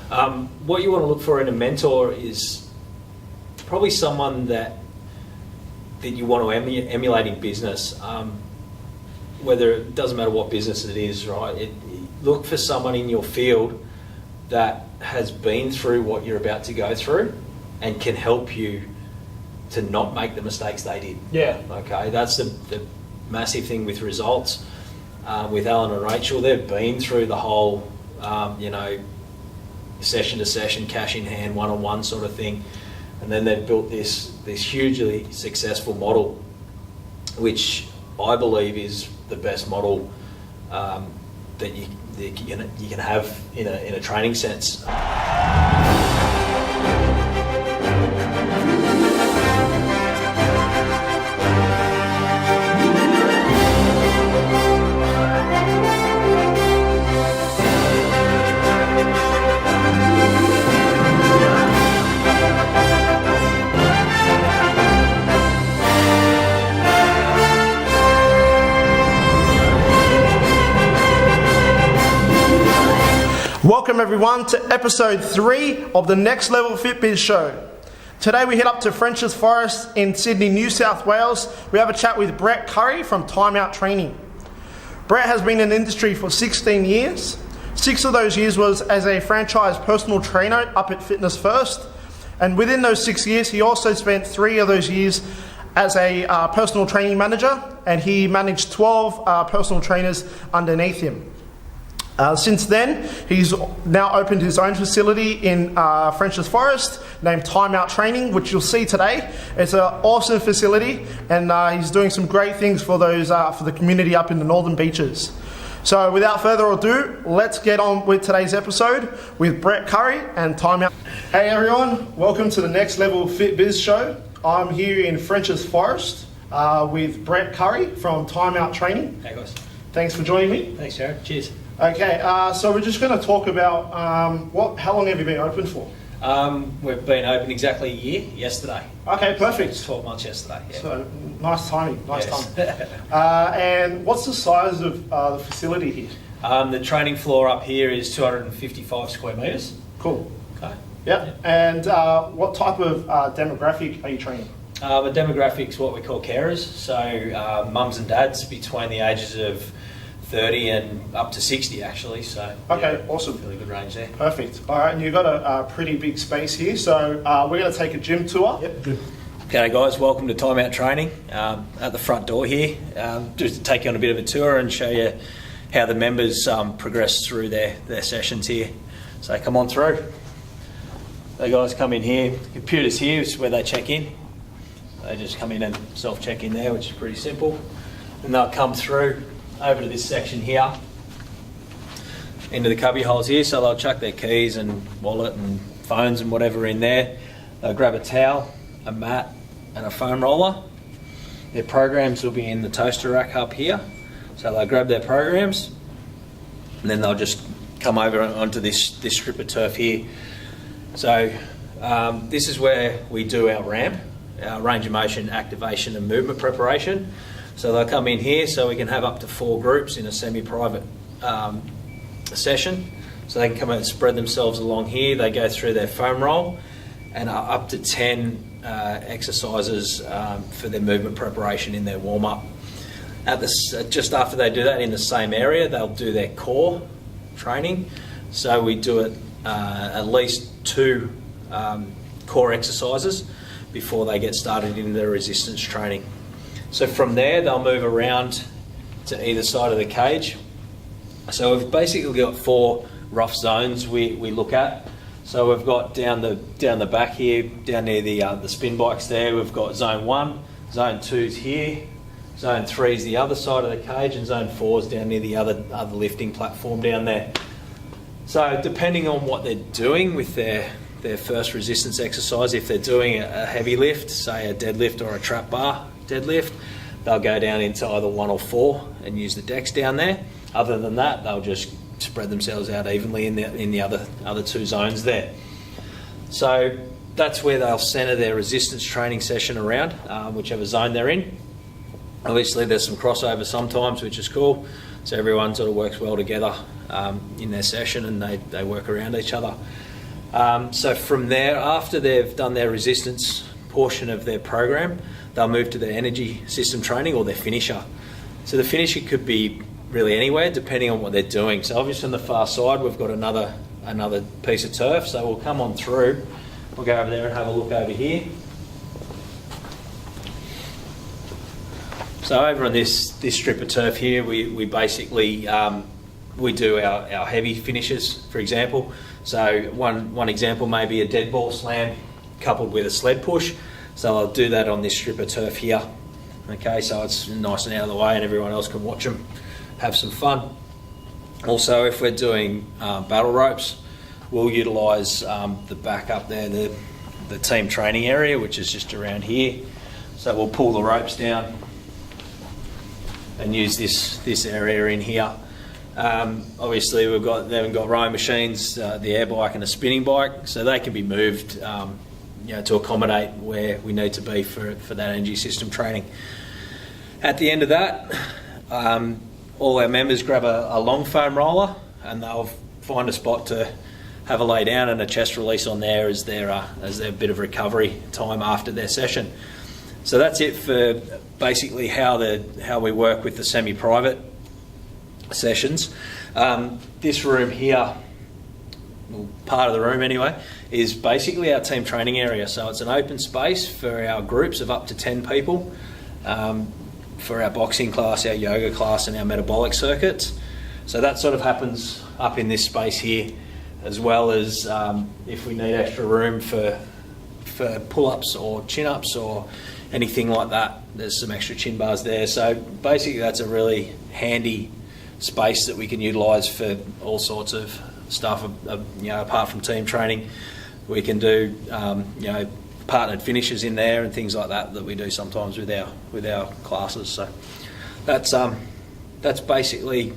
What you want to look for in a mentor is probably someone that you want to emulate in business. Whether it doesn't matter what business it is, right? Look for someone in your field that has been through what you're about to go through and can help you to not make the mistakes they did. Yeah. Okay, that's the massive thing with results. With Alan and Rachel, they've been through the whole, session to session, cash in hand, one-on-one sort of thing. And then they've built this hugely successful model, which I believe is the best model that you can have in a training sense. Welcome everyone to episode 3 of the Next Level Fit Biz show. Today we head up to French's Forest in Sydney, New South Wales. We have a chat with Brett Curry from Timeout Training. Brett has been in the industry for 16 years. 6 of those years was as a franchise personal trainer up at Fitness First. And within those 6 years, he also spent 3 of those years as a personal training manager, and he managed 12 personal trainers underneath him. Since then, he's now opened his own facility in French's Forest named Timeout Training, which you'll see today. It's an awesome facility, and he's doing some great things for the community up in the Northern Beaches. So without further ado, let's get on with today's episode with Brett Curry and Timeout. Hey everyone, welcome to the Next Level Fit Biz show. I'm here in French's Forest with Brett Curry from Timeout Training. Hey guys. Thanks for joining me. Thanks, Jarrod. Cheers. Okay, so we're just going to talk about how long have you been open for? We've been open exactly a year yesterday. Okay, perfect. So 12 months yesterday. Yeah. So nice timing, Yes. timing. And what's the size of the facility here? The training floor up here is 255 square metres. Cool. Okay. Yeah. And what type of demographic are you training? The demographic's what we call carers. So mums and dads between the ages of 30 and up to 60 actually, so okay, yeah, awesome. Really good range there. Perfect. All right, and you've got a pretty big space here, so we're going to take a gym tour. Yep, good. Okay guys, welcome to Timeout Training. At the front door here, just to take you on a bit of a tour and show you how the members progress through their sessions here. So come on through. The guys come in here, the computer's here, which is where they check in. They just come in and self-check in there, which is pretty simple. And they'll come through over to this section here, into the cubby holes here, so they'll chuck their keys and wallet and phones and whatever in there. They'll grab a towel, a mat and a foam roller. Their programs will be in the toaster rack up here, so they'll grab their programs and then they'll just come over onto this strip of turf here. So this is where we do our ramp, our range of motion activation and movement preparation. So they'll come in here, so we can have up to 4 groups in a semi-private session. So they can come out and spread themselves along here. They go through their foam roll and up to 10 exercises for their movement preparation in their warm-up. Just after they do that in the same area, they'll do their core training. So we do it at least 2 core exercises before they get started in their resistance training. So from there, they'll move around to either side of the cage. So we've basically got 4 rough zones we look at. So we've got down the back here, down near the spin bikes there, we've got zone 1, zone 2's here, zone 3's the other side of the cage, and zone 4's down near the other lifting platform down there. So depending on what they're doing with their first resistance exercise, if they're doing a heavy lift, say a deadlift or a trap bar deadlift, they'll go down into either 1 or 4 and use the decks down there. Other than that, they'll just spread themselves out evenly in the other 2 zones there. So that's where they'll centre their resistance training session around, whichever zone they're in. Obviously there's some crossover sometimes, which is cool, so everyone sort of works well together in their session and they work around each other. So from there, after they've done their resistance portion of their program, they'll move to their energy system training or their finisher. So the finisher could be really anywhere depending on what they're doing. So obviously on the far side we've got another piece of turf, so we'll come on through, we'll go over there and have a look over here. So over on this strip of turf here, we basically we do our heavy finishes, for example. So one example may be a dead ball slam coupled with a sled push. So I'll do that on this strip of turf here. Okay, so it's nice and out of the way and everyone else can watch them have some fun. Also, if we're doing battle ropes, we'll utilise the back up there, the team training area, which is just around here. So we'll pull the ropes down and use this area in here. Obviously, they've got rowing machines, the air bike and the spinning bike, so they can be moved to accommodate where we need to be for that energy system training. At the end of that, all our members grab a long foam roller and they'll find a spot to have a lay down and a chest release on there as their bit of recovery time after their session. So that's it for basically how we work with the semi-private sessions. This room here, well, part of the room anyway, is basically our team training area. So it's an open space for our groups of up to 10 people, for our boxing class, our yoga class and our metabolic circuits. So that sort of happens up in this space here, as well as if we need extra room for pull-ups or chin-ups or anything like that, there's some extra chin bars there. So basically that's a really handy space that we can utilise for all sorts of stuff, apart from team training. We can do partnered finishes in there and things like that we do sometimes with our classes. So that's basically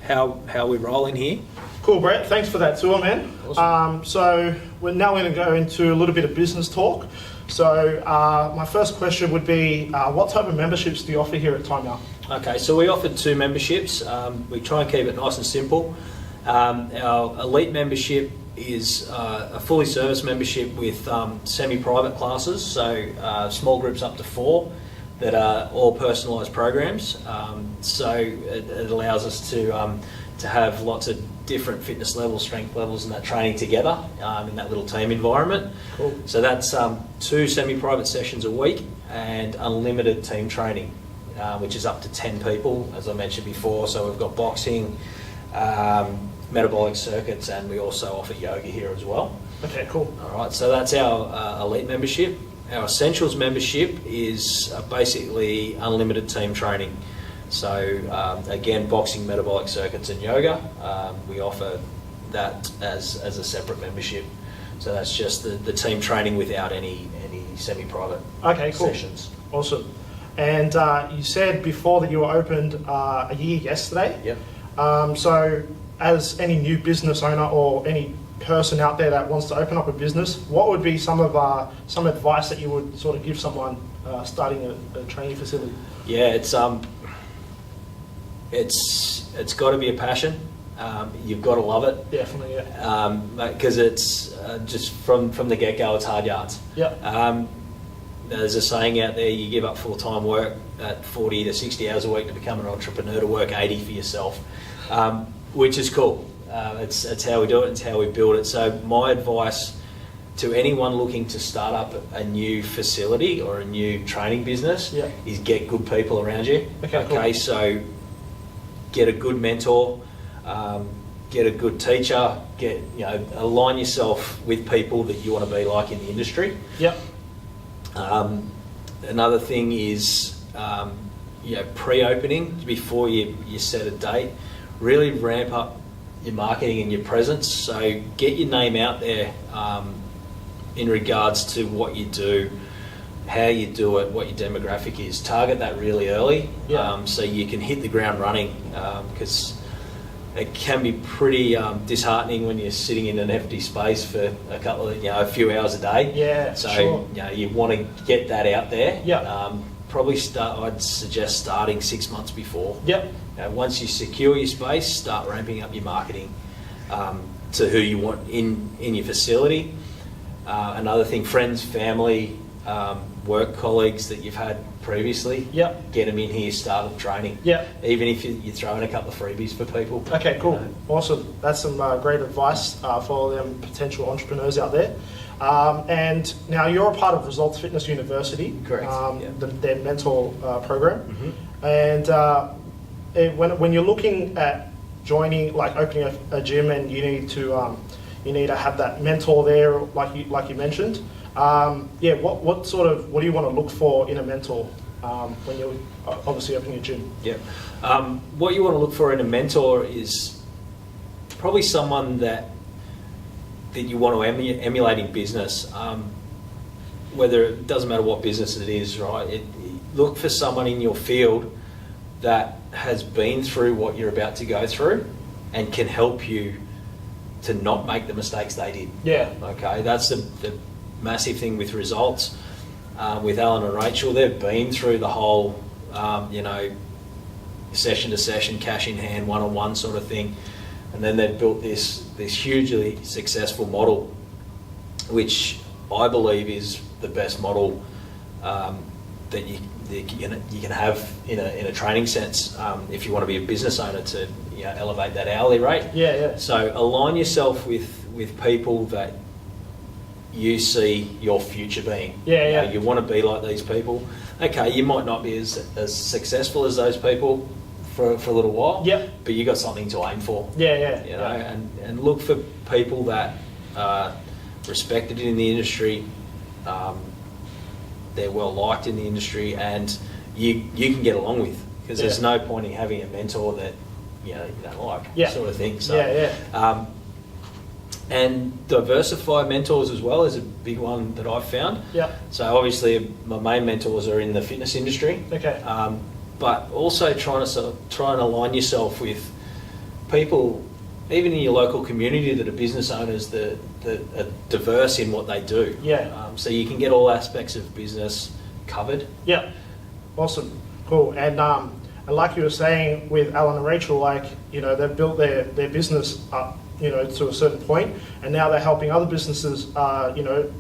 how we roll in here. Cool, Brett. Thanks for that tour, man. Awesome. So we're now going to go into a little bit of business talk. So my first question would be, what type of memberships do you offer here at Timeout? Okay, so we offer 2 memberships. We try and keep it nice and simple. Our elite membership is a fully serviced membership with semi-private classes, so small groups up to 4 that are all personalised programs. So it allows us to have lots of different fitness levels, strength levels and that training together in that little team environment. Cool. So that's 2 semi-private sessions a week and unlimited team training, which is up to 10 people, as I mentioned before. So we've got boxing, metabolic circuits, and we also offer yoga here as well. Okay, cool. All right, so that's our elite membership. Our essentials membership is basically unlimited team training. So again, boxing, metabolic circuits and yoga, we offer that as a separate membership. So that's just the team training without any semi-private sessions. Awesome. And you said before that you were opened a year yesterday. Yep. So as any new business owner or any person out there that wants to open up a business, what would be some advice that you would sort of give someone starting a training facility? Yeah, it's got to be a passion. You've got to love it. Definitely, yeah. Because it's just from the get-go, it's hard yards. Yeah. There's a saying out there: you give up full-time work at 40 to 60 hours a week to become an entrepreneur, to work 80 for yourself, which is cool. It's how we do it. It's how we build it. So my advice to anyone looking to start up a new facility or a new training business is get good people around you. Okay, cool. So get a good mentor, get a good teacher, align yourself with people that you want to be like in the industry. Yep. Another thing is pre-opening, before you set a date, really ramp up your marketing and your presence. So get your name out there in regards to what you do, how you do it, what your demographic is. Target that really early, so you can hit the ground running, because it can be pretty disheartening when you're sitting in an empty space for a few hours a day. Yeah, so sure. You want to get that out there. Yeah. I'd suggest starting 6 months before. Yep. Once you secure your space, start ramping up your marketing. to who you want in your facility. Another thing, friends, family, work colleagues that you've had previously. Yep. Get them in here, start them training. Yep. Even if you throw in a couple of freebies for people. Okay, cool. Awesome. That's some great advice for all them potential entrepreneurs out there. And now you're a part of Results Fitness University. Correct. Their mentor program. Mm-hmm. And when you're looking at joining, like opening a gym, and you need to have that mentor there, like you mentioned. What do you want to look for in a mentor when you're obviously opening a gym? Yeah. What you want to look for in a mentor is probably someone that you want to emulate in business. Whether it doesn't matter what business it is, right? Look for someone in your field that has been through what you're about to go through and can help you to not make the mistakes they did. Yeah. Okay, that's the massive thing with Results. With Alan and Rachel, they've been through the whole, session to session, cash in hand, one-on-one sort of thing, and then they've built this hugely successful model, which I believe is the best model that you can have in a training sense if you want to be a business owner to elevate that hourly rate. Yeah. So align yourself with people that you see your future being. You want to be like these people. Okay, you might not be as successful as those people for a little while. Yep. But you got something to aim for. And look for people that are respected in the industry. They're well liked in the industry, and you can get along with, because there's no point in having a mentor that you don't like, sort of thing. So, and diversify mentors as well is a big one that I've found. Yeah. So obviously my main mentors are in the fitness industry. Okay. But also try and align yourself with people, even in your local community, that are business owners that are diverse in what they do. Yeah. So you can get all aspects of business covered. Yeah. Awesome. Cool. And like you were saying with Alan and Rachel, they've built their business up, to a certain point, and now they're helping other businesses,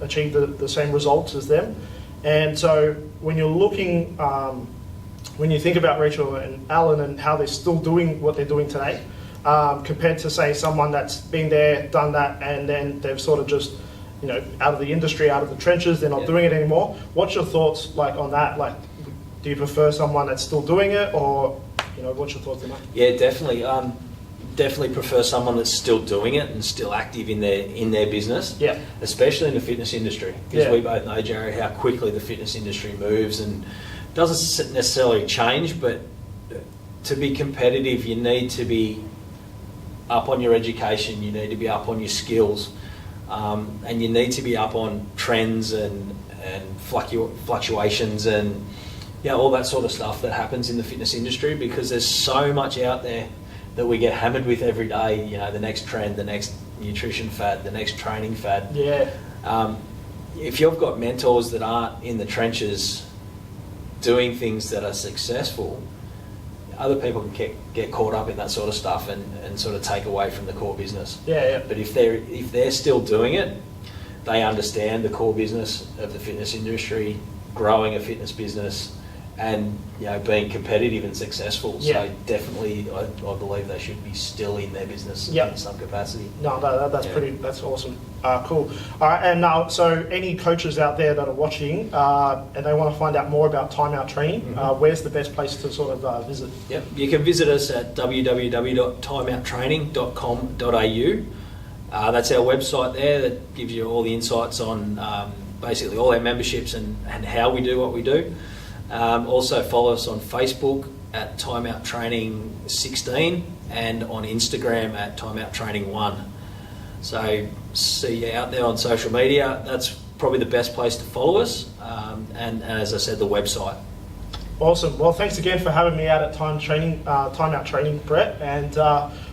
achieve the same results as them. And so when you're looking, when you think about Rachel and Alan and how they're still doing what they're doing today, compared to say someone that's been there, done that, and then they've sort of just, out of the industry, out of the trenches, they're not doing it anymore. What's your thoughts on that? Do you prefer someone that's still doing it, or what's your thoughts on that? Yeah, definitely. Definitely prefer someone that's still doing it and still active in their business. Yeah. Especially in the fitness industry, because we both know, Jarrod, how quickly the fitness industry moves, and doesn't necessarily change, but to be competitive, you need to be up on your education, you need to be up on your skills, and you need to be up on trends and fluctuations and all that sort of stuff that happens in the fitness industry, because there's so much out there that we get hammered with every day. The next trend, the next nutrition fad, the next training fad. Yeah. If you've got mentors that aren't in the trenches doing things that are successful, other people can get caught up in that sort of stuff and sort of take away from the core business. Yeah. But if they're still doing it, they understand the core business of the fitness industry, growing a fitness business, and being competitive and successful. Yeah. So definitely, I believe they should be still in their business in some capacity. No, that's awesome. Cool. All right, and now, so any coaches out there that are watching and they want to find out more about Timeout Training, where's the best place to sort of visit? Yep, you can visit us at www.timeouttraining.com.au. That's our website there that gives you all the insights on basically all our memberships and how we do what we do. Also follow us on Facebook at Timeout Training 16 and on Instagram at Timeout Training 1. So see you out there on social media. That's probably the best place to follow us. And as I said, the website. Awesome. Well, thanks again for having me out at Timeout Training, Brett. And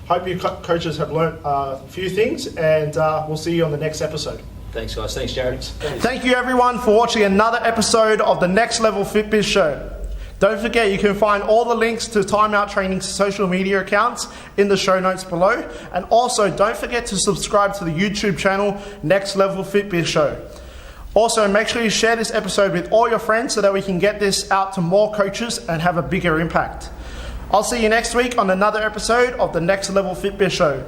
hope you coaches have learnt a few things. And we'll see you on the next episode. Thanks, guys. Thanks, Jarrod. Thank you, everyone, for watching another episode of the Next Level FitBiz Show. Don't forget, you can find all the links to Timeout Training's social media accounts in the show notes below. And also, don't forget to subscribe to the YouTube channel, Next Level Fitbiz Show. Also, make sure you share this episode with all your friends so that we can get this out to more coaches and have a bigger impact. I'll see you next week on another episode of the Next Level Fitbiz Show.